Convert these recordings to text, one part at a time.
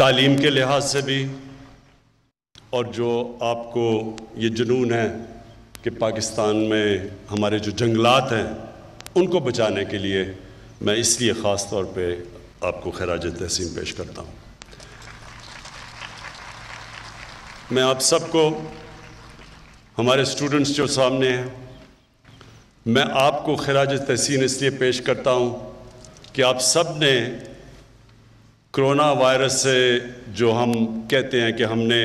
تعلیم کے لحاظ سے بھی، اور جو آپ کو یہ جنون ہے کہ پاکستان میں ہمارے جو جنگلات ہیں ان کو بچانے کے لیے، میں اس لیے خاص طور پہ آپ کو خراج تحسین پیش کرتا ہوں۔ میں آپ سب کو، ہمارے اسٹوڈنٹس جو سامنے ہیں، میں آپ کو خراج تحسین اس لیے پیش کرتا ہوں کہ آپ سب نے کرونا وائرس سے جو ہم کہتے ہیں کہ ہم نے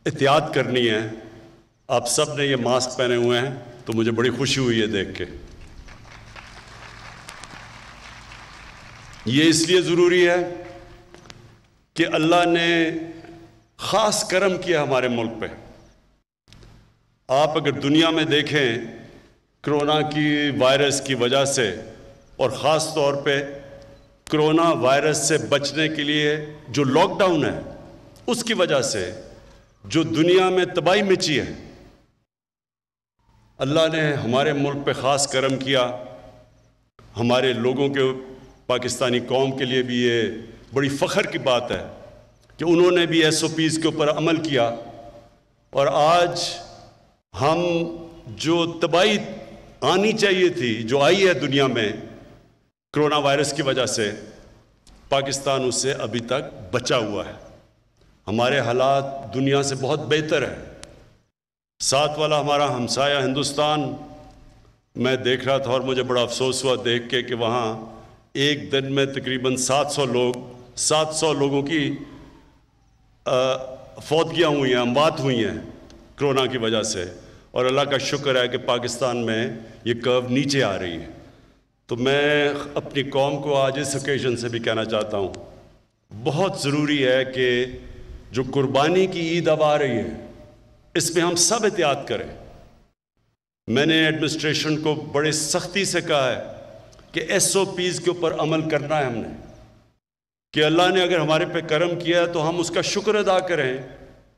احتیاط کرنی ہے، آپ سب نے یہ ماسک پہنے ہوئے ہیں، تو مجھے بڑی خوشی ہوئی ہے دیکھ کے۔ یہ اس لیے ضروری ہے کہ اللہ نے خاص کرم کیا ہمارے ملک پہ۔ آپ اگر دنیا میں دیکھیں کرونا کی وائرس کی وجہ سے، اور خاص طور پہ کرونا وائرس سے بچنے کے لیے جو لاک ڈاؤن ہے، اس کی وجہ سے جو دنیا میں تباہی مچی ہے، اللہ نے ہمارے ملک پہ خاص کرم کیا۔ ہمارے لوگوں کے، پاکستانی قوم کے لیے بھی یہ بڑی فخر کی بات ہے کہ انہوں نے بھی SOPs کے اوپر عمل کیا، اور آج ہم جو تباہی آنی چاہیے تھی، جو آئی ہے دنیا میں کرونا وائرس کی وجہ سے، پاکستان اس سے ابھی تک بچا ہوا ہے۔ ہمارے حالات دنیا سے بہت بہتر ہے۔ ساتھ والا ہمارا ہمسایہ ہندوستان، میں دیکھ رہا تھا اور مجھے بڑا افسوس ہوا دیکھ کے کہ وہاں ایک دن میں تقریباً 700 لوگوں کی فوتگیاں ہوئی ہیں، اموات ہوئی ہیں کرونا کی وجہ سے، اور اللہ کا شکر ہے کہ پاکستان میں یہ کرو نیچے آ رہی ہے۔ تو میں اپنی قوم کو آج اس اوکیزن سے بھی کہنا چاہتا ہوں، بہت ضروری ہے کہ جو قربانی کی عید اب آ رہی ہے، اس میں ہم سب احتیاط کریں۔ میں نے ایڈمنسٹریشن کو بڑے سختی سے کہا ہے کہ SOPs کے اوپر عمل کرنا ہے ہم نے، کہ اللہ نے اگر ہمارے پہ کرم کیا ہے تو ہم اس کا شکر ادا کریں،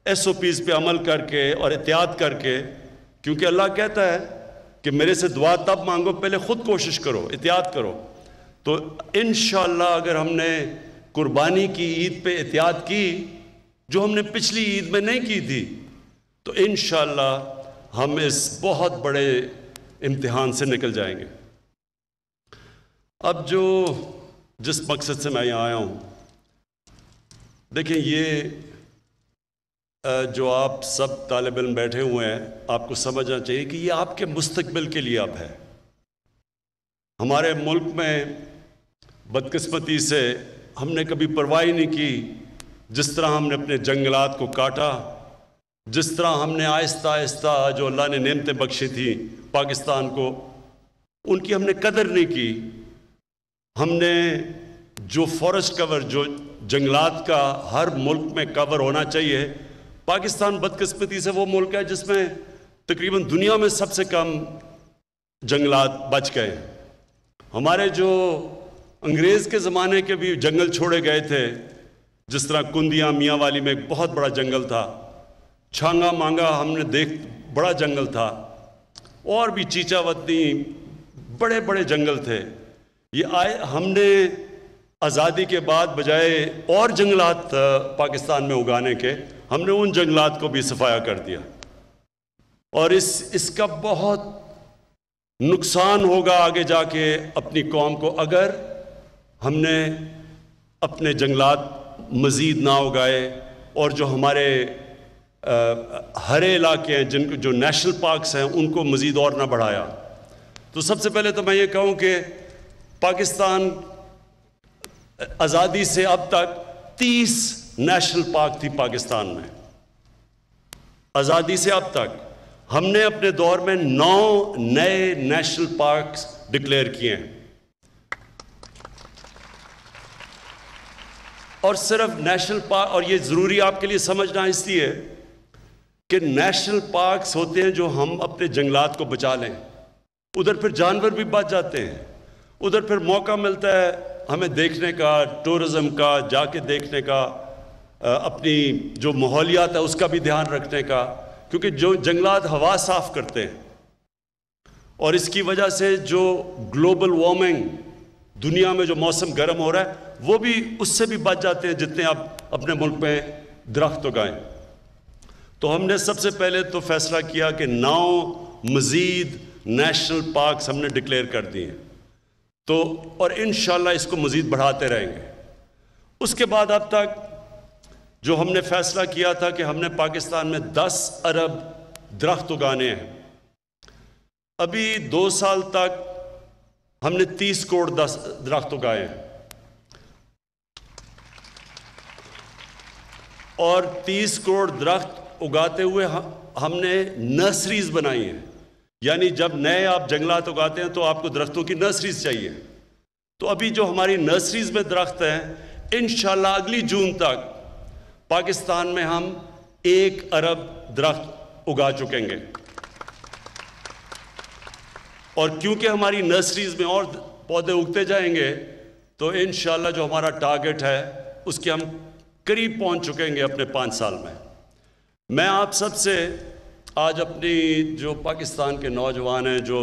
SOPs پہ عمل کر کے اور احتیاط کر کے، کیونکہ اللہ کہتا ہے کہ میرے سے دعا تب مانگو، پہلے خود کوشش کرو، احتیاط کرو۔ تو انشاءاللہ اگر ہم نے قربانی کی عید پہ احتیاط کی، جو ہم نے پچھلی عید میں نہیں کی تھی، تو انشاءاللہ ہم اس بہت بڑے امتحان سے نکل جائیں گے۔ اب جس مقصد سے میں یہاں آیا ہوں، دیکھیں یہ جو آپ سب طالب علم بیٹھے ہوئے ہیں، آپ کو سمجھنا چاہیے کہ یہ آپ کے مستقبل کے لیے اب ہے۔ ہمارے ملک میں بدقسمتی سے ہم نے کبھی پرواہ نہیں کی، جس طرح ہم نے اپنے جنگلات کو کاٹا، جس طرح ہم نے آہستہ آہستہ جو اللہ نے نعمتیں بخشی تھیں پاکستان کو، ان کی ہم نے قدر نہیں کی۔ ہم نے جو فارسٹ کور، جو جنگلات کا ہر ملک میں کور ہونا چاہیے، پاکستان بدقسمتی سے وہ ملک ہے جس میں تقریباً دنیا میں سب سے کم جنگلات بچ گئے۔ ہمارے جو انگریز کے زمانے کے بھی جنگل چھوڑے گئے تھے، جس طرح کندیاں میاں والی میں ایک بہت بڑا جنگل تھا، چھانگا مانگا ہم نے بڑا جنگل تھا، اور بھی چیچا وطنی بڑے بڑے جنگل تھے۔ ہم نے آزادی کے بعد بجائے اور جنگلات پاکستان میں اگانے کے، ہم نے ان جنگلات کو بھی صفایا کر دیا، اور اس کا بہت نقصان ہوگا آگے جا کے اپنی قوم کو، اگر ہم نے اپنے جنگلات مزید نہ اگائے، اور جو ہمارے ہرے علاقے ہیں جو نیشنل پارکس ہیں ان کو مزید اور نہ بڑھایا۔ تو سب سے پہلے تو میں یہ کہوں کہ پاکستان آزادی سے اب تک 30 نیشنل پارک تھی پاکستان میں۔ آزادی سے اب تک ہم نے اپنے دور میں 9 نئے نیشنل پارکس ڈکلیئر کیے ہیں، اور صرف نیشنل پارک، اور یہ ضروری آپ کے لیے سمجھنا اس لیے کہ نیشنل پارکس ہوتے ہیں جو ہم اپنے جنگلات کو بچا لیں، ادھر پھر جانور بھی بچ جاتے ہیں، ادھر پھر موقع ملتا ہے ہمیں دیکھنے کا، ٹورزم کا، جا کے دیکھنے کا، اپنی جو ماحولیات ہے اس کا بھی دھیان رکھنے کا، کیونکہ جو جنگلات ہوا صاف کرتے ہیں، اور اس کی وجہ سے جو گلوبل وارمنگ دنیا میں جو موسم گرم ہو رہا ہے وہ بھی اس سے بھی بچ جاتے ہیں جتنے آپ اپنے ملک میں درخت اگائیں۔ تو ہم نے سب سے پہلے تو فیصلہ کیا کہ 9 مزید نیشنل پارکس ہم نے ڈکلیئر کر دیے ہیں، تو اور انشاءاللہ اس کو مزید بڑھاتے رہیں گے۔ اس کے بعد اب تک جو ہم نے فیصلہ کیا تھا کہ ہم نے پاکستان میں 10 ارب درخت اگانے ہیں، ابھی 2 سال تک ہم نے 30 کروڑ درخت اگائے ہیں، اور 30 کروڑ درخت اگاتے ہوئے ہم نے نرسریز بنائی ہیں، یعنی جب نئے آپ جنگلات اگاتے ہیں تو آپ کو درختوں کی نرسریز چاہیے۔ تو ابھی جو ہماری نرسریز میں درخت ہیں، انشاءاللہ اگلی جون تک پاکستان میں ہم 1 ارب درخت اگا چکیں گے، اور کیونکہ ہماری نرسریز میں اور پودے اگتے جائیں گے تو انشاءاللہ جو ہمارا ٹارگٹ ہے اس کے ہم قریب پہنچ چکیں گے اپنے 5 سال میں۔ میں آپ سب سے آج اپنی جو پاکستان کے نوجوان ہیں، جو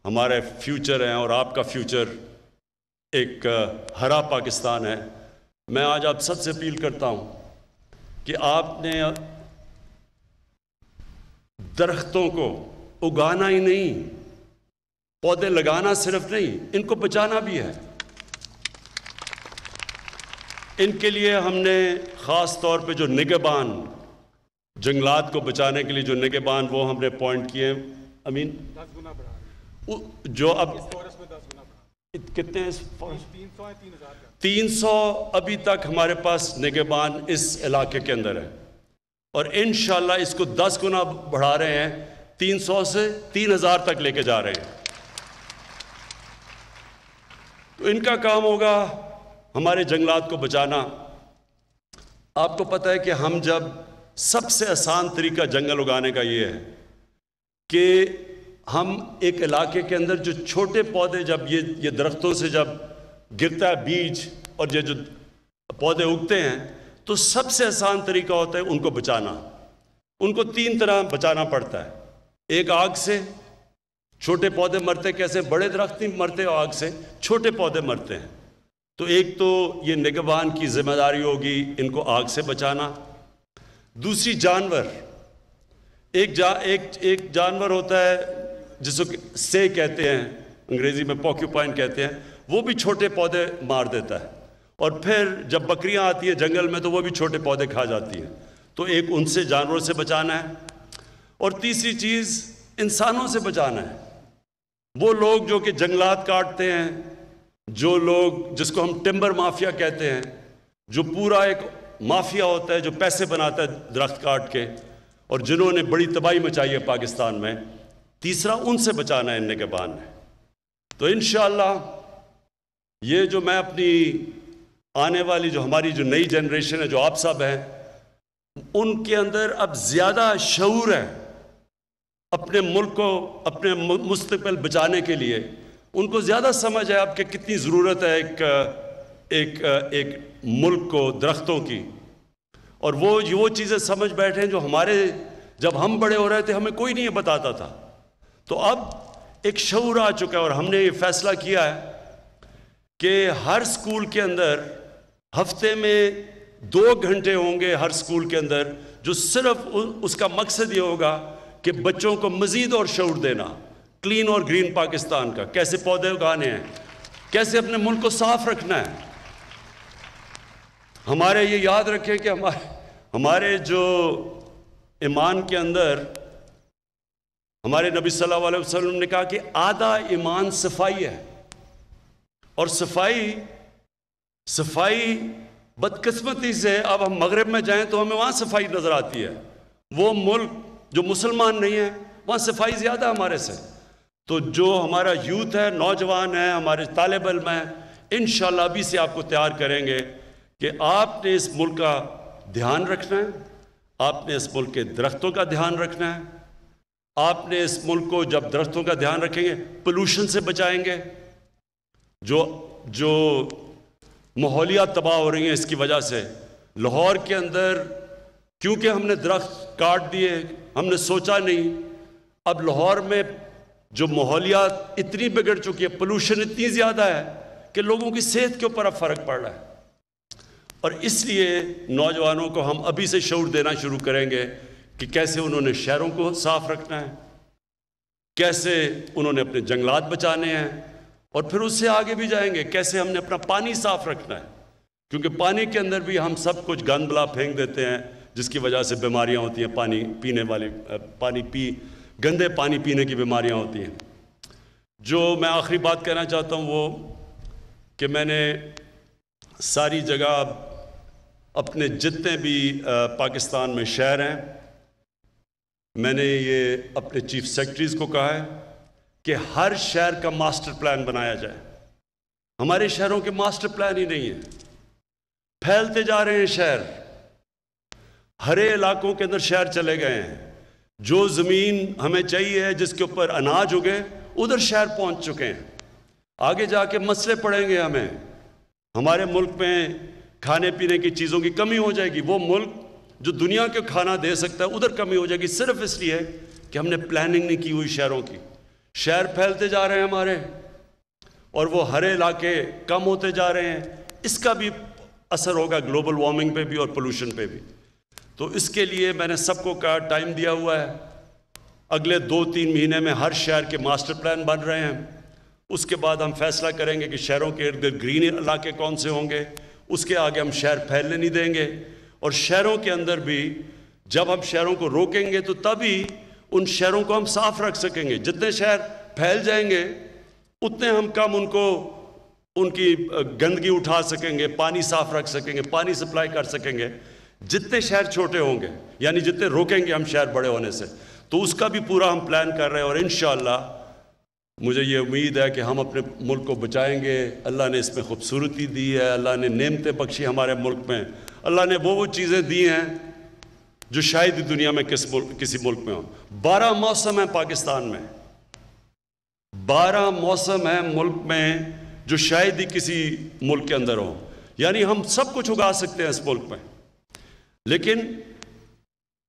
ہمارے فیوچر ہیں اور آپ کا فیوچر ایک ہرا پاکستان ہے، میں آج آپ سب سے اپیل کرتا ہوں کہ آپ نے درختوں کو اگانا ہی نہیں، پودے لگانا صرف نہیں، ان کو بچانا بھی ہے۔ ان کے لیے ہم نے خاص طور پہ جو نگہبان، جنگلات کو بچانے کے لیے جو نگہبان، وہ ہم نے اپوائنٹ کیے ہیں۔ امین 10 گنا بڑھا رہے ہیں جو اب اس فورس میں 10 گنا بڑھا، کتنے 300 ہے، 3000 کا 300 ابھی تک ہمارے پاس نگہبان اس علاقے کے اندر ہے، اور انشاءاللہ اس کو 10 گنا بڑھا رہے ہیں، 300 سے 3000 تک لے کے جا رہے ہیں۔ تو ان کا کام ہوگا ہمارے جنگلات کو بچانا۔ آپ کو پتہ ہے کہ ہم جب سب سے آسان طریقہ جنگل اگانے کا یہ ہے کہ ہم ایک علاقے کے اندر جو چھوٹے پودے، جب یہ درختوں سے جب گرتا ہے بیج اور یہ جو پودے اگتے ہیں، تو سب سے آسان طریقہ ہوتا ہے ان کو بچانا۔ ان کو 3 طرح بچانا پڑتا ہے۔ ایک آگ سے، چھوٹے پودے مرتے کیسے؟ بڑے درخت نہیں مرتے آگ سے، چھوٹے پودے مرتے ہیں۔ تو ایک تو یہ نگہبان کی ذمہ داری ہوگی ان کو آگ سے بچانا۔ دوسری جانور، ایک جانور ہوتا ہے جس کو سے کہتے ہیں، انگریزی میں پوکیوپائن کہتے ہیں، وہ بھی چھوٹے پودے مار دیتا ہے، اور پھر جب بکریاں آتی ہیں جنگل میں تو وہ بھی چھوٹے پودے کھا جاتی ہیں۔ تو ایک ان سے جانوروں سے بچانا ہے، اور تیسری چیز انسانوں سے بچانا ہے۔ وہ لوگ جو کہ جنگلات کاٹتے ہیں، جو لوگ جس کو ہم ٹمبر مافیا کہتے ہیں، جو پورا ایک مافیا ہوتا ہے جو پیسے بناتا ہے درخت کاٹ کے، اور جنہوں نے بڑی تباہی مچائی ہے پاکستان میں، تیسرا ان سے بچانا ہے ان نگہبان نے۔ تو انشاءاللہ یہ جو میں اپنی آنے والی جو ہماری جو نئی جنریشن ہے، جو آپ سب ہیں، ان کے اندر اب زیادہ شعور ہے اپنے ملک کو، اپنے مستقبل بچانے کے لیے۔ ان کو زیادہ سمجھ ہے اب کہ کتنی ضرورت ہے ایک ملک کو درختوں کی، اور وہ چیزیں سمجھ بیٹھے ہیں جو ہمارے جب ہم بڑے ہو رہے تھے ہمیں کوئی نہیں بتاتا تھا۔ تو اب ایک شعور آ چکا ہے، اور ہم نے یہ فیصلہ کیا ہے کہ ہر سکول کے اندر ہفتے میں 2 گھنٹے ہوں گے ہر سکول کے اندر، جو صرف اس کا مقصد یہ ہوگا کہ بچوں کو مزید اور شعور دینا، کلین اور گرین پاکستان کا، کیسے پودے اگانے ہیں، کیسے اپنے ملک کو صاف رکھنا ہے۔ ہمارے یہ یاد رکھیں کہ ہمارے جو ایمان کے اندر ہمارے نبی صلی اللہ علیہ وسلم نے کہا کہ آدھا ایمان صفائی ہے، اور صفائی بدقسمتی سے اب ہم مغرب میں جائیں تو ہمیں وہاں صفائی نظر آتی ہے، وہ ملک جو مسلمان نہیں ہے وہاں صفائی زیادہ ہمارے سے۔ تو جو ہمارا یوتھ ہے، نوجوان ہیں، ہمارے طالب علم ہیں، انشاءاللہ ابھی سے آپ کو تیار کریں گے کہ آپ نے اس ملک کا دھیان رکھنا ہے، آپ نے اس ملک کے درختوں کا دھیان رکھنا ہے، آپ نے اس ملک کو جب درختوں کا دھیان رکھیں گے پولوشن سے بچائیں گے، جو ماحولیات تباہ ہو رہی ہیں اس کی وجہ سے۔ لاہور کے اندر کیونکہ ہم نے درخت کاٹ دیے، ہم نے سوچا نہیں، اب لاہور میں جو ماحولیات اتنی بگڑ چکی ہے، پولوشن اتنی زیادہ ہے کہ لوگوں کی صحت کے اوپر اب فرق پڑ رہا ہے. اور اس لیے نوجوانوں کو ہم ابھی سے شعور دینا شروع کریں گے کہ کیسے انہوں نے شہروں کو صاف رکھنا ہے, کیسے انہوں نے اپنے جنگلات بچانے ہیں, اور پھر اس سے آگے بھی جائیں گے کیسے ہم نے اپنا پانی صاف رکھنا ہے, کیونکہ پانی کے اندر بھی ہم سب کچھ گند بلا پھینک دیتے ہیں جس کی وجہ سے بیماریاں ہوتی ہیں, پانی پینے والے گندے پانی پینے کی بیماریاں ہوتی ہیں. جو میں آخری بات کہنا چاہتا ہوں وہ کہ میں نے ساری جگہ اپنے جتنے بھی پاکستان میں شہر ہیں, میں نے یہ اپنے چیف سیکرٹریز کو کہا ہے کہ ہر شہر کا ماسٹر پلان بنایا جائے. ہمارے شہروں کے ماسٹر پلان ہی نہیں ہیں, پھیلتے جا رہے ہیں شہر, ہرے علاقوں کے اندر شہر چلے گئے ہیں. جو زمین ہمیں چاہیے ہے جس کے اوپر اناج اگے ادھر شہر پہنچ چکے ہیں. آگے جا کے مسئلے پڑیں گے ہمیں, ہمارے ملک میں کھانے پینے کی چیزوں کی کمی ہو جائے گی. وہ ملک جو دنیا کے کھانا دے سکتا ہے ادھر کمی ہو جائے گی, صرف اس لیے کہ ہم نے پلاننگ نہیں کی ہوئی شہروں کی. شہر پھیلتے جا رہے ہیں ہمارے, اور وہ ہرے علاقے کم ہوتے جا رہے ہیں. اس کا بھی اثر ہوگا گلوبل وارمنگ پہ بھی اور پولوشن پہ بھی. تو اس کے لیے میں نے سب کو کہا, ٹائم دیا ہوا ہے, اگلے 2-3 مہینے میں ہر شہر کے ماسٹر پلان بن رہے ہیں. اس کے بعد ہم فیصلہ کریں گے کہ شہروں کے ارد گرد گرین علاقے کون سے ہوں گے. اس کے آگے ہم شہر پھیلنے نہیں دیں گے, اور شہروں کے اندر بھی جب ہم شہروں کو روکیں گے تو تبھی ان شہروں کو ہم صاف رکھ سکیں گے. جتنے شہر پھیل جائیں گے اتنے ہم کم ان کی گندگی اٹھا سکیں گے, پانی صاف رکھ سکیں گے, پانی سپلائی کر سکیں گے. جتنے شہر چھوٹے ہوں گے, یعنی جتنے روکیں گے ہم شہر بڑے ہونے سے, تو اس کا بھی پورا ہم پلان کر رہے ہیں. اور انشاءاللہ مجھے یہ امید ہے کہ ہم اپنے ملک کو بچائیں گے. اللہ نے اس میں خوبصورتی دی ہے, اللہ نے نعمتیں بخشی ہمارے ملک میں, اللہ نے وہ چیزیں دی ہیں جو شاید ہی دنیا میں کسی ملک میں ہوں. 12 موسم ہیں پاکستان میں, 12 موسم ہیں ملک میں جو شاید ہی کسی ملک کے اندر ہوں. یعنی ہم سب کچھ اگا سکتے ہیں اس ملک میں, لیکن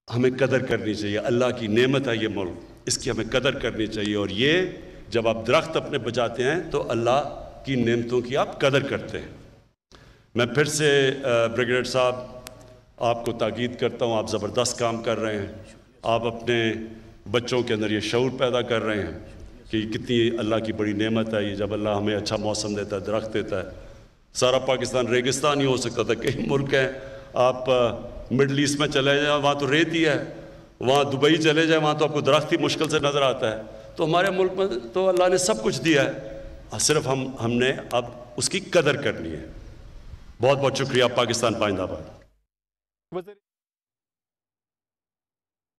ہمیں قدر کرنی چاہیے. اللہ کی نعمت ہے یہ ملک, اس کی ہمیں قدر کرنی چاہیے. اور یہ جب آپ درخت اپنے بچاتے ہیں تو اللہ کی نعمتوں کی آپ قدر کرتے ہیں. میں پھر سے بریگیڈیئر صاحب آپ کو تاکید کرتا ہوں, آپ زبردست کام کر رہے ہیں. آپ اپنے بچوں کے اندر یہ شعور پیدا کر رہے ہیں کہ کتنی اللہ کی بڑی نعمت ہے یہ, جب اللہ ہمیں اچھا موسم دیتا ہے, درخت دیتا ہے. سارا پاکستان ریگستان ہی ہو سکتا تھا. کئی ملک ہیں, آپ مڈل ایسٹ میں چلے جائیں وہاں تو ریت ہی ہے, وہاں دبئی چلے جائیں وہاں تو آپ کو درخت ہی مشکل سے نظر آتا ہے. تو ہمارے ملک میں تو اللہ نے سب کچھ دیا ہے, صرف ہم نے اب اس کی قدر کرنی ہے. بہت بہت شکریہ. پاکستان پائندہ باد.